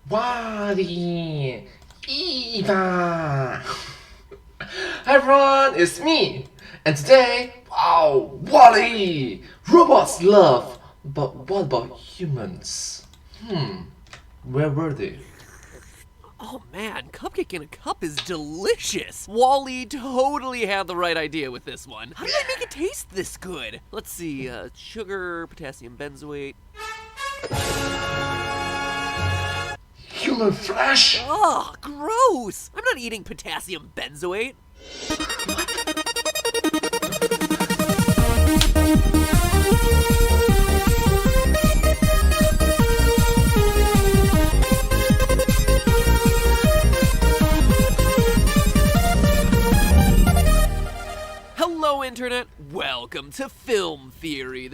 Wally, Eva. Hi everyone, it's me. And today, wow, Wally, robots love. But what about humans? Where were they? Oh man, cupcake in a cup is delicious! Wally totally had the right idea with this one. How did they make it taste this good? Let's see, sugar, potassium benzoate. Human flesh? Ugh, gross! I'm not eating potassium benzoate. Hello, Internet. Welcome to Film Theory.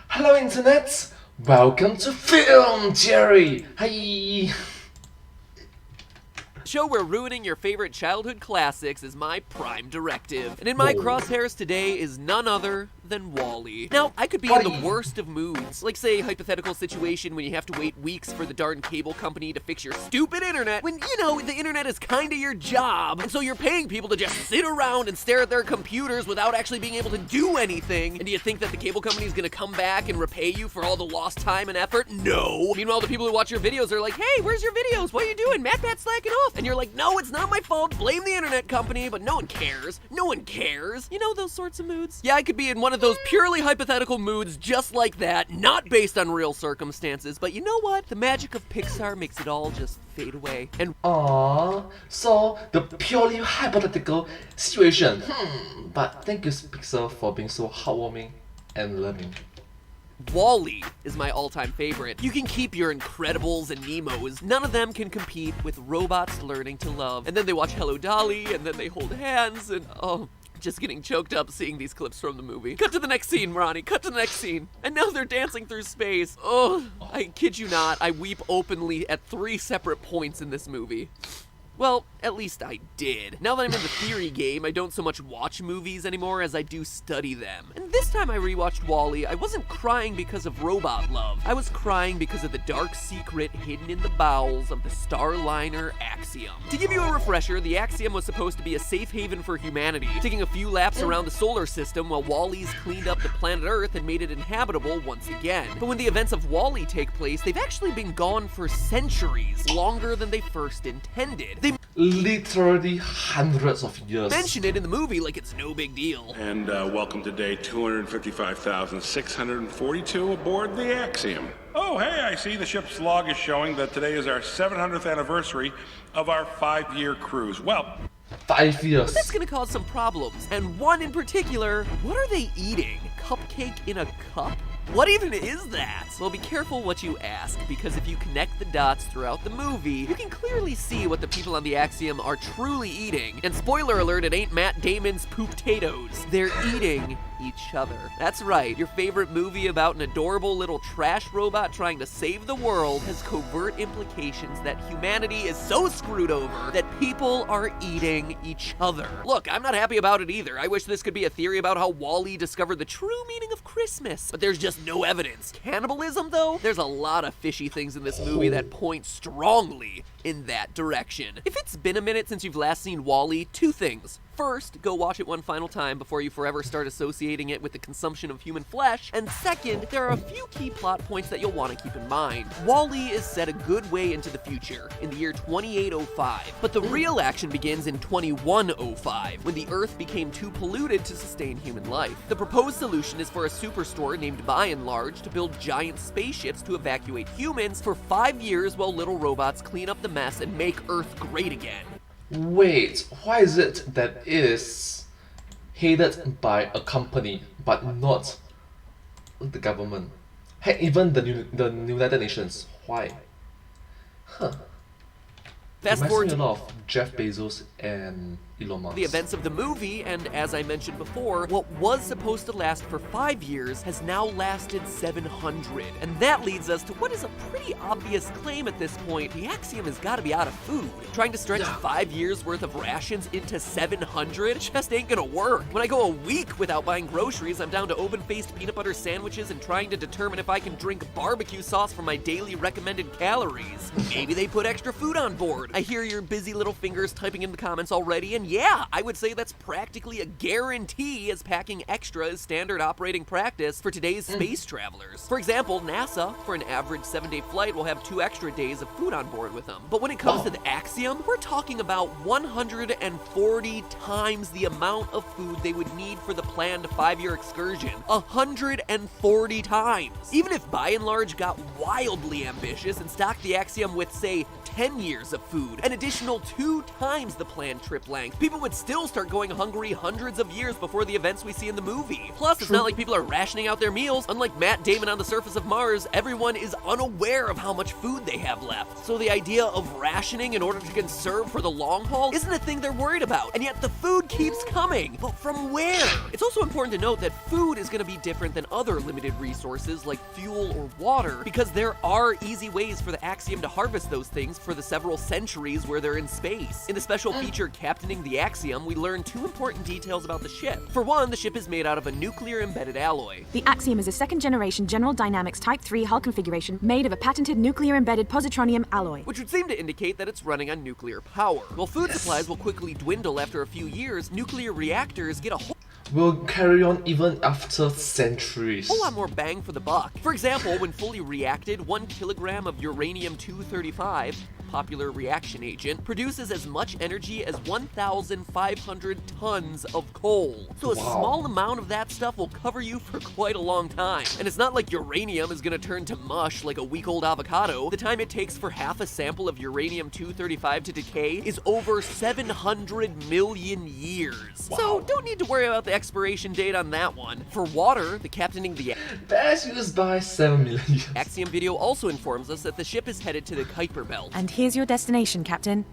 Hello Internet, welcome to Film Theory. Hi. Show where ruining your favorite childhood classics is my prime directive. And in my crosshairs today is none other than Wally. Now, I could be in the worst of moods, like say hypothetical situation when you have to wait weeks for the darn cable company to fix your stupid internet, when, you know, the internet is kinda your job, and so you're paying people to just sit around and stare at their computers without actually being able to do anything. And do you think that the cable company is gonna come back and repay you for all the lost time and effort? No. Meanwhile, the people who watch your videos are like, hey, where's your videos? What are you doing? MatPat's slacking off. And you're like, no, it's not my fault. Blame the internet company. But no one cares. No one cares. You know those sorts of moods? Yeah, I could be in one of those purely hypothetical moods just like that, not based on real circumstances. But you know what? The magic of Pixar makes it all just fade away. And Aww, so the purely hypothetical situation. But thank you Pixar for being so heartwarming and loving. Wall-E is my all-time favorite. You can keep your Incredibles and Nemos. None of them can compete with robots learning to love. And then they watch Hello Dolly, and then they hold hands, and oh, just getting choked up seeing these clips from the movie. Cut to the next scene, Ronnie. Cut to the next scene. And now they're dancing through space. Oh, I kid you not, I weep openly at 3 separate points in this movie. Well, at least I did. Now that I'm in the theory game, I don't so much watch movies anymore as I do study them. And this time I rewatched Wall-E, I wasn't crying because of robot love. I was crying because of the dark secret hidden in the bowels of the Starliner Axiom. To give you a refresher, the Axiom was supposed to be a safe haven for humanity, taking a few laps around the solar system while Wall-E's cleaned up the planet Earth and made it inhabitable once again. But when the events of Wall-E take place, they've actually been gone for centuries, longer than they first intended. They Literally hundreds of years. mention it in the movie like it's no big deal. And welcome to day 255,642 aboard the Axiom. Oh, hey, I see the ship's log is showing that today is our 700th anniversary of our 5-year cruise. Well, 5 years. That's gonna cause some problems, and one in particular. What are they eating? Cupcake in a cup? What even is that? Well, be careful what you ask, because if you connect the dots throughout the movie, you can clearly see what the people on the Axiom are truly eating. And spoiler alert, it ain't Matt Damon's poop-tatoes. They're eating each other. That's right, your favorite movie about an adorable little trash robot trying to save the world has covert implications that humanity is so screwed over that people are eating each other. Look, I'm not happy about it either. I wish this could be a theory about how Wall-E discovered the true meaning of Christmas, but there's just no evidence. Cannibalism, though? There's a lot of fishy things in this movie that point strongly in that direction. If it's been a minute since you've last seen Wall-E, 2 things. First, go watch it one final time before you forever start associating it with the consumption of human flesh. And second, there are a few key plot points that you'll want to keep in mind. Wall-E is set a good way into the future, in the year 2805, but the real action begins in 2105, when the Earth became too polluted to sustain human life. The proposed solution is for a superstore named By and Large to build giant spaceships to evacuate humans for 5 years while little robots clean up the mess and make Earth great again. Wait, why is it that it is headed by a company but not the government? Heck, even the United Nations. Why? Fast Reminds forward me to a lot of Jeff Bezos and Elon Musk. The events of the movie, and as I mentioned before, what was supposed to last for 5 years has now lasted 700. And that leads us to what is a pretty obvious claim at this point. The Axiom has got to be out of food. Trying to stretch 5 years worth of rations into 700 just ain't gonna work. When I go a week without buying groceries, I'm down to open-faced peanut butter sandwiches and trying to determine if I can drink barbecue sauce for my daily recommended calories. Maybe they put extra food on board. I hear your busy little fingers typing in the comments already, and yeah, I would say that's practically a guarantee, as packing extra is standard operating practice for today's space travelers. For example, NASA, for an average 7-day flight, will have 2 extra days of food on board with them. But when it comes to the Axiom, we're talking about 140 times the amount of food they would need for the planned 5-year excursion. 140 times! Even if by and large got wildly ambitious and stocked the Axiom with, say, 10 years of food, an additional 2 times the planned trip length, people would still start going hungry hundreds of years before the events we see in the movie. Plus, it's not like people are rationing out their meals. Unlike Matt Damon on the surface of Mars, everyone is unaware of how much food they have left. So the idea of rationing in order to conserve for the long haul isn't a thing they're worried about, and yet the food keeps coming. But from where? It's also important to note that food is going to be different than other limited resources like fuel or water, because there are easy ways for the Axiom to harvest those things for the several centuries where they're in space. In the special feature Captaining the Axiom, we learn 2 important details about the ship. For one, the ship is made out of a nuclear-embedded alloy. The Axiom is a second-generation General Dynamics Type 3 hull configuration made of a patented nuclear-embedded positronium alloy, Which would seem to indicate that it's running on nuclear power. While food supplies will quickly dwindle after a few years, nuclear reactors get a whole will carry on even after centuries. lot more bang for the buck. For example, when fully reacted, 1 kilogram of uranium-235, popular reaction agent, produces as much energy as 1,500 tons of coal. So a small amount of that stuff will cover you for quite a long time. And it's not like uranium is gonna turn to mush like a week-old avocado. The time it takes for half a sample of uranium-235 to decay is over 700 million years. So don't need to worry about the expiration date on that one. For water, the Captaining the Best used by 7 million years. Axiom video also informs us that the ship is headed to the Kuiper Belt. And here's your destination, Captain.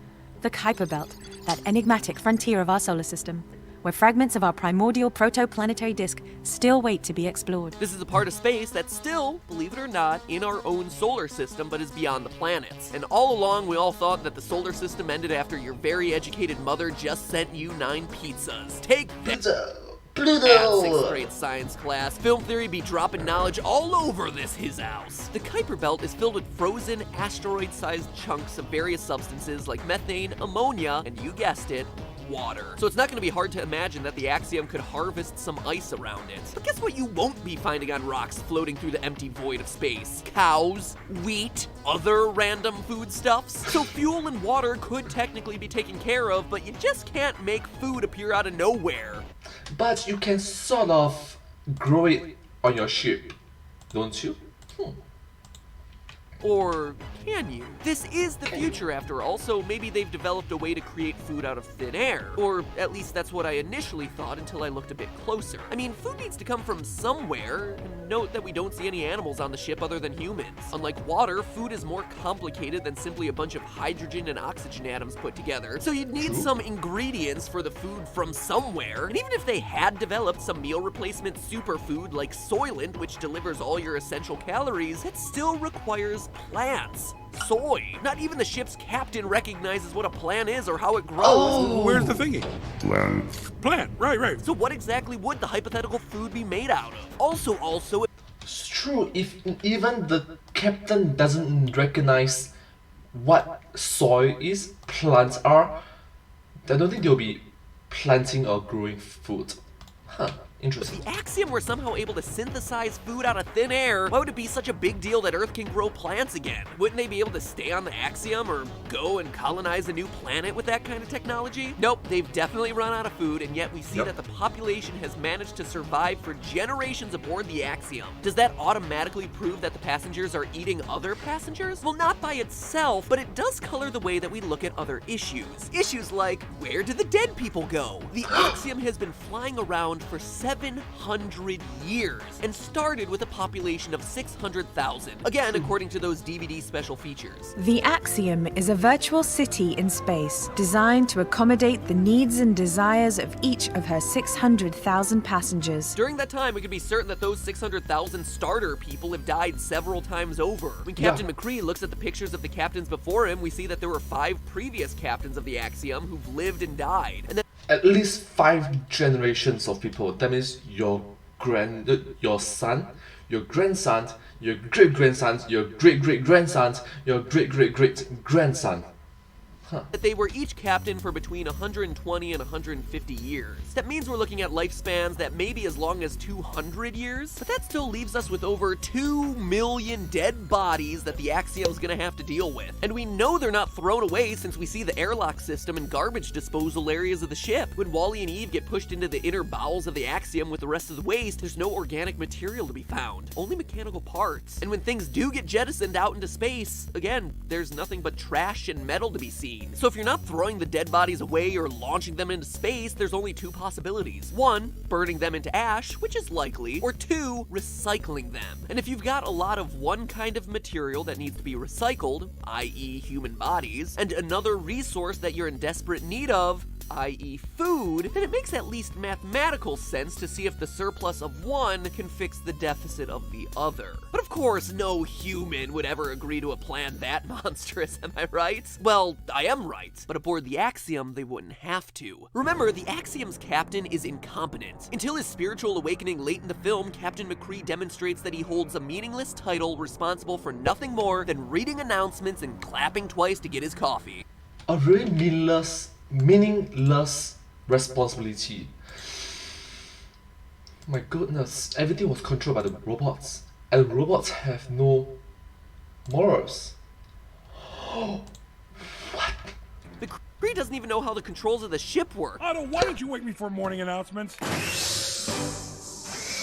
The Kuiper Belt, that enigmatic frontier of our solar system, where fragments of our primordial protoplanetary disk still wait to be explored. This is a part of space that's still, believe it or not, in our own solar system, but is beyond the planets. And all along, we all thought that the solar system ended after your very educated mother just sent you 9 pizzas. Take that! Pluto! At 6th grade science class, film theory be dropping knowledge all over this his house. The Kuiper Belt is filled with frozen, asteroid-sized chunks of various substances like methane, ammonia, and you guessed it, water. So it's not going to be hard to imagine that the Axiom could harvest some ice around it. But guess what you won't be finding on rocks floating through the empty void of space? Cows, wheat, other random foodstuffs. So fuel and water could technically be taken care of, but you just can't make food appear out of nowhere. But you can sort of grow it on your ship, don't you? Or can you? This is the future after all, so maybe they've developed a way to create food out of thin air. Or at least that's what I initially thought until I looked a bit closer. I mean, food needs to come from somewhere, and note that we don't see any animals on the ship other than humans. Unlike water, food is more complicated than simply a bunch of hydrogen and oxygen atoms put together, so you'd need some ingredients for the food from somewhere. And even if they had developed some meal replacement superfood like Soylent, which delivers all your essential calories, it still requires plants. Soy. Not even the ship's captain recognizes what a plant is or how it grows. Where's the thingy? Plant. Right. So what exactly would the hypothetical food be made out of? Also, It's true, if even the captain doesn't recognize what soil is, plants are, I don't think they'll be planting or growing food. Interesting. the Axiom were somehow able to synthesize food out of thin air, why would it be such a big deal that Earth can grow plants again? Wouldn't they be able to stay on the Axiom or go and colonize a new planet with that kind of technology? Nope, they've definitely run out of food, and yet we see that the population has managed to survive for generations aboard the Axiom. Does that automatically prove that the passengers are eating other passengers? Well, not by itself, but it does color the way that we look at other issues. Issues like, where did the dead people go? The Axiom has been flying around for 700 years and started with a population of 600,000. Again, according to those DVD special features. The Axiom is a virtual city in space designed to accommodate the needs and desires of each of her 600,000 passengers. During that time, we can be certain that those 600,000 starter people have died several times over. When Captain McCree looks at the pictures of the captains before him, we see that there were 5 previous captains of the Axiom who've lived and died. And then At least 5 generations of people. That means your son, your grandson, your great-grandsons, your great-great-grandsons, your great-great-great-grandson. that they were each captain for between 120 and 150 years. That means we're looking at lifespans that may be as long as 200 years, but that still leaves us with over 2 million dead bodies that the Axiom's gonna have to deal with. And we know they're not thrown away since we see the airlock system and garbage disposal areas of the ship. When Wally and Eve get pushed into the inner bowels of the Axiom with the rest of the waste, there's no organic material to be found, only mechanical parts. And when things do get jettisoned out into space, again, there's nothing but trash and metal to be seen. So if you're not throwing the dead bodies away or launching them into space, there's only 2 possibilities. 1, burning them into ash, which is likely, or 2, recycling them. And if you've got a lot of one kind of material that needs to be recycled, i.e. human bodies, and another resource that you're in desperate need of, i.e. food, then it makes at least mathematical sense to see if the surplus of one can fix the deficit of the other. But of course, no human would ever agree to a plan that monstrous, am I right? Well, I am right, but aboard the Axiom, they wouldn't have to. Remember, the Axiom's captain is incompetent. Until his spiritual awakening late in the film, Captain McCree demonstrates that he holds a meaningless title responsible for nothing more than reading announcements and clapping twice to get his coffee. A really meaningless responsibility. My goodness, everything was controlled by the robots, and robots have no morals. What? McCree doesn't even know how the controls of the ship work. Otto, why did you wake me for morning announcements?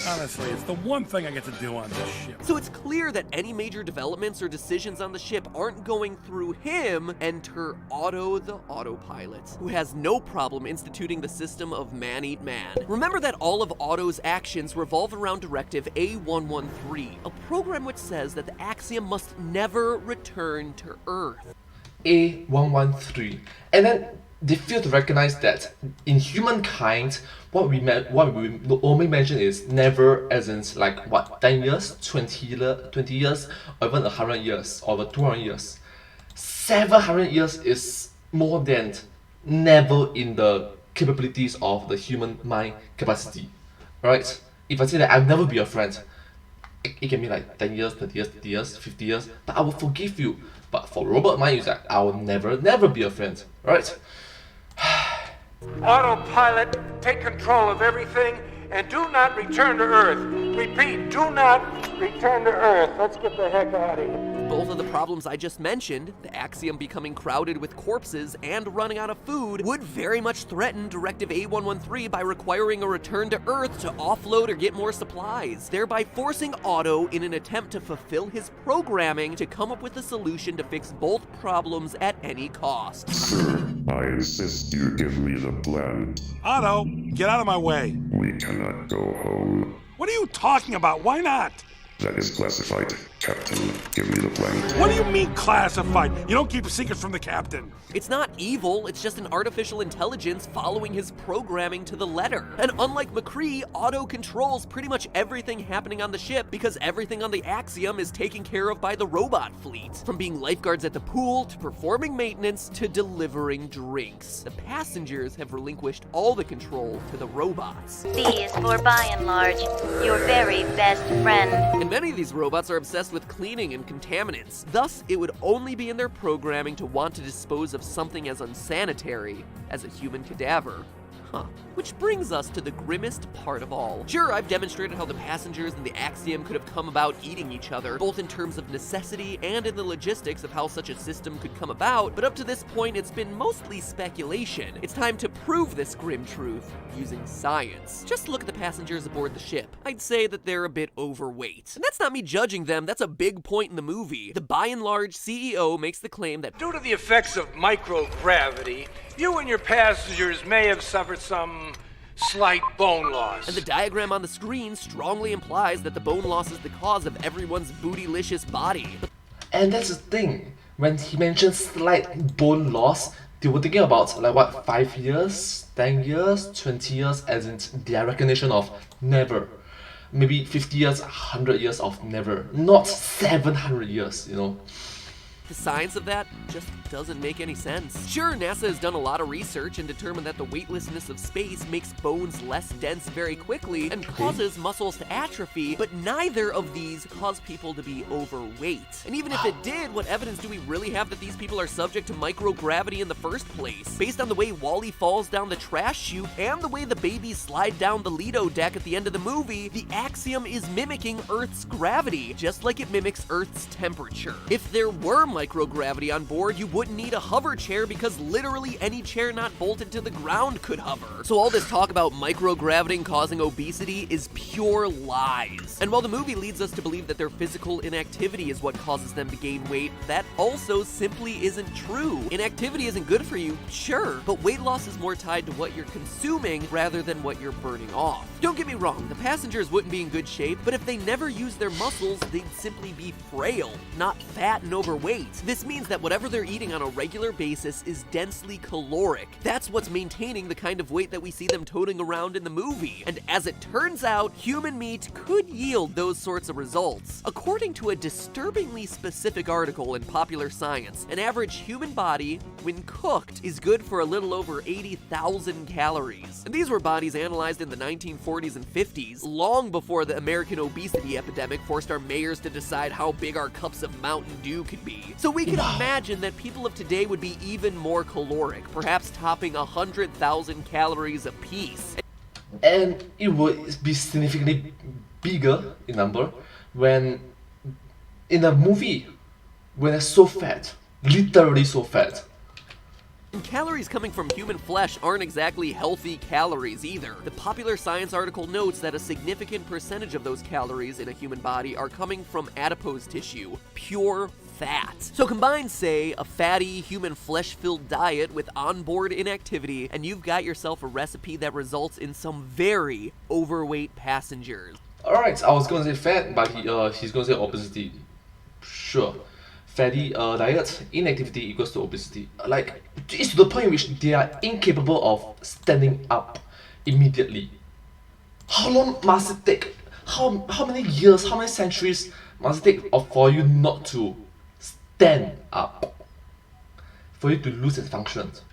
Honestly, it's the one thing I get to do on this ship. So it's clear that any major developments or decisions on the ship aren't going through him. Enter Otto the autopilot, who has no problem instituting the system of man-eat-man. Remember that all of Otto's actions revolve around Directive A113, a program which says that the Axiom must never return to Earth. A113. And then they fail to recognize that in humankind, what we only mention is never, as in like what, 10 years, 20 years, or even 100 years, or over 200 years. 700 years is more than never in the capabilities of the human mind capacity, right? If I say that I'll never be your friend, it can be like 10 years, 20 years, 30 years, 50 years, but I will forgive you. But for robot mind, it's like, I will never be a friend, right? Autopilot, take control of everything and do not return to Earth. Repeat, do not return to Earth. Let's get the heck out of here. Both of the problems I just mentioned, the Axiom becoming crowded with corpses and running out of food, would very much threaten Directive A113 by requiring a return to Earth to offload or get more supplies, thereby forcing Otto in an attempt to fulfill his programming to come up with a solution to fix both problems at any cost. Sir, I insist you give me the plan. Otto, get out of my way. We cannot go home. What are you talking about? Why not? That is classified. Captain, give me the plan. What do you mean classified? You don't keep secrets from the captain. It's not evil, it's just an artificial intelligence following his programming to the letter. And unlike McCree, Otto controls pretty much everything happening on the ship because everything on the Axiom is taken care of by the robot fleet. From being lifeguards at the pool, to performing maintenance, to delivering drinks. The passengers have relinquished all the control to the robots. C is for by and large, your very best friend. And many of these robots are obsessed with cleaning and contaminants. Thus, it would only be in their programming to want to dispose of something as unsanitary as a human cadaver. Which brings us to the grimmest part of all. Sure, I've demonstrated how the passengers and the Axiom could have come about eating each other, both in terms of necessity and in the logistics of how such a system could come about, but up to this point it's been mostly speculation. It's time to prove this grim truth using science. Just look at the passengers aboard the ship. I'd say that they're a bit overweight. And that's not me judging them, that's a big point in the movie. The by and large CEO makes the claim that Due to the effects of microgravity, you and your passengers may have suffered some slight bone loss. And the diagram on the screen strongly implies that the bone loss is the cause of everyone's bootylicious body. And that's the thing. When he mentioned slight bone loss, they were thinking about like what, 5 years, 10 years, 20 years, as in their recognition of never. Maybe 50 years, 100 years of never. Not 700 years, you know. The science of that just doesn't make any sense. Sure, NASA has done a lot of research and determined that the weightlessness of space makes bones less dense very quickly and causes muscles to atrophy, but neither of these cause people to be overweight. And even if it did, what evidence do we really have that these people are subject to microgravity in the first place? Based on the way Wally falls down the trash chute and the way the babies slide down the Lido deck at the end of the movie, the axiom is mimicking Earth's gravity, just like it mimics Earth's temperature. If there were microgravity on board, you wouldn't need a hover chair because literally any chair not bolted to the ground could hover. So all this talk about microgravity causing obesity is pure lies. And while the movie leads us to believe that their physical inactivity is what causes them to gain weight, that also simply isn't true. Inactivity isn't good for you, sure, but weight loss is more tied to what you're consuming rather than what you're burning off. Don't get me wrong, the passengers wouldn't be in good shape, but if they never use their muscles, they'd simply be frail, not fat and overweight. This means that whatever they're eating on a regular basis is densely caloric. That's what's maintaining the kind of weight that we see them toting around in the movie. And as it turns out, human meat could yield those sorts of results. According to a disturbingly specific article in Popular Science, an average human body, when cooked, is good for a little over 80,000 calories. And these were bodies analyzed in the 1940s and 50s, long before the American obesity epidemic forced our mayors to decide how big our cups of Mountain Dew could be. So we can imagine that people of today would be even more caloric, perhaps topping 100,000 calories apiece. And it would be significantly bigger in number when in a movie when they're so fat, literally so fat. And calories coming from human flesh aren't exactly healthy calories either. The Popular Science article notes that a significant percentage of those calories in a human body are coming from adipose tissue, pure fat. So combine, say, a fatty, human flesh-filled diet with onboard inactivity, and you've got yourself a recipe that results in some very overweight passengers. Alright, I was gonna say fat, but he's gonna say obesity. Sure. Fatty diet, inactivity equals to obesity. Like, it's to the point in which they are incapable of standing up immediately. How long must it take? How many years, how many centuries must it take for you not to stand up? For you to lose its functions?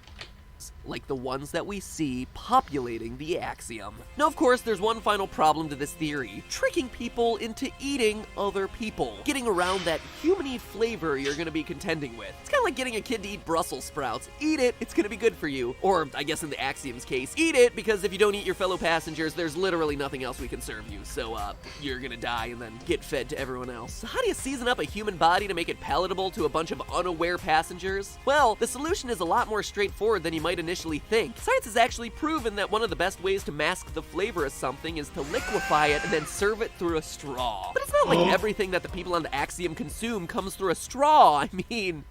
Like the ones that we see populating the axiom. Now, of course, there's one final problem to this theory: tricking people into eating other people. Getting around that humany flavor you're gonna be contending with. It's kinda like getting a kid to eat Brussels sprouts. Eat it, it's gonna be good for you. Or, I guess in the axiom's case, eat it because if you don't eat your fellow passengers, there's literally nothing else we can serve you. So, you're gonna die and then get fed to everyone else. So how do you season up a human body to make it palatable to a bunch of unaware passengers? Well, the solution is a lot more straightforward than you might initially think. Science has actually proven that one of the best ways to mask the flavor of something is to liquefy it and then serve it through a straw. But it's not like everything that the people on the axiom consume comes through a straw. I mean...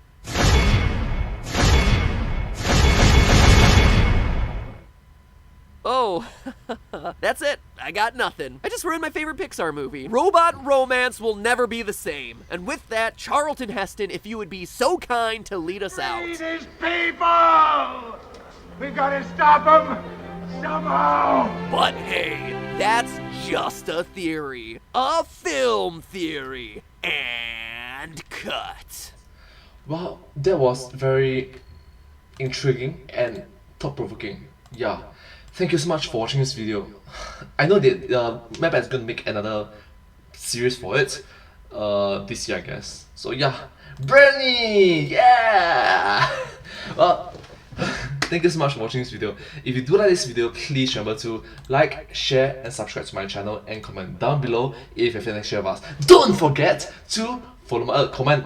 Oh, that's it. I got nothing. I just ruined my favorite Pixar movie. Robot romance will never be the same. And with that, Charlton Heston, if you would be so kind to lead us out. Free these people! We gotta stop them somehow! But hey, that's just a theory. A film theory. And cut. Well, that was very intriguing and thought-provoking. Yeah. Thank you so much for watching this video. I know that MapBat is going to make another series for it this year, I guess. So yeah, Bernie! Yeah! Well, thank you so much for watching this video. If you do like this video, please remember to like, share, and subscribe to my channel, and comment down below if you have anything to share with us. Don't forget to follow my comment.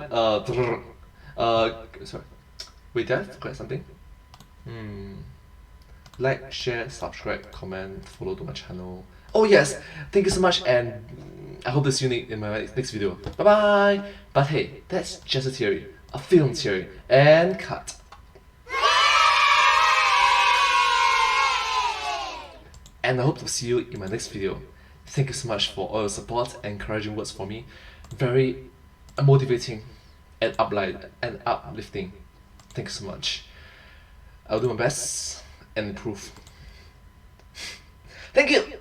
Sorry. Wait, did I forget something? Like, share, subscribe, comment, follow to my channel. Oh yes, thank you so much, and I hope to see you in my next video. Bye bye. But hey, that's just a theory, a film theory, and cut. and I hope to see you in my next video. Thank you so much for all your support and encouraging words for me. Very motivating and uplifting. Thank you so much. I'll do my best and improve. Thank you!